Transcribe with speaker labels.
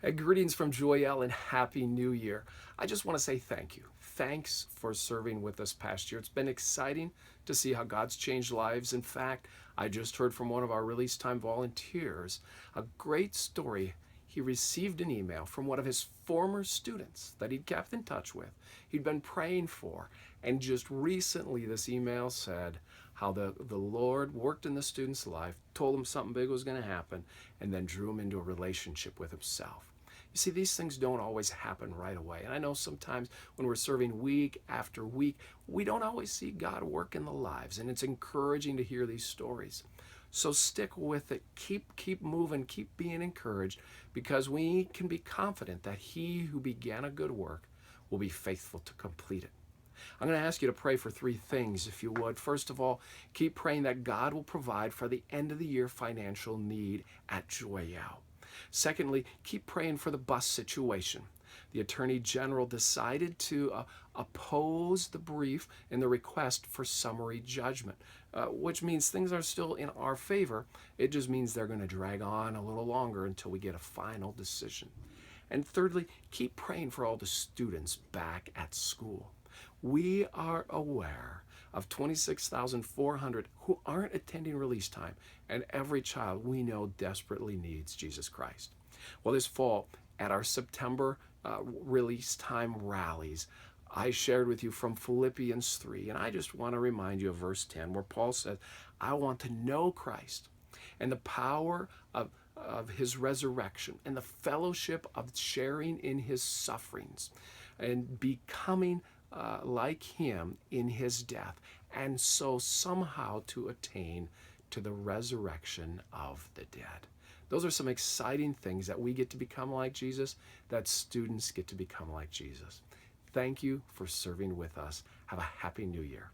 Speaker 1: Greetings from Joyelle and Happy New Year. I just want to say thank you. Thanks for serving with us past year. It's been exciting to see how God's changed lives. In fact, I just heard from one of our release time volunteers a great story. He received an email from one of his former students that he'd kept in touch with, he'd been praying for, and just recently this email said how the Lord worked in the student's life, told him something big was going to happen, and then drew him into a relationship with himself. You see, these things don't always happen right away. And I know sometimes when we're serving week after week, we don't always see God work in the lives. And it's encouraging to hear these stories. So stick with it. Keep moving. Keep being encouraged, because we can be confident that He who began a good work will be faithful to complete it. I'm going to ask you to pray for three things, if you would. First of all, keep praying that God will provide for the end of the year financial need at Joyelle. Secondly, keep praying for the bus situation. The Attorney General decided to oppose the brief and the request for summary judgment, which means things are still in our favor. It just means they're going to drag on a little longer until we get a final decision. And thirdly, keep praying for all the students back at school. We are aware of 26,400 who aren't attending release time, and every child we know desperately needs Jesus Christ. Well, this fall at our September release time rallies, I shared with you from Philippians 3, and I just want to remind you of verse 10, where Paul says, I want to know Christ and the power of His resurrection and the fellowship of sharing in His sufferings and becoming like Him in His death, and so somehow to attain to the resurrection of the dead. Those are some exciting things, that we get to become like Jesus, that students get to become like Jesus. Thank you for serving with us. Have a happy new year.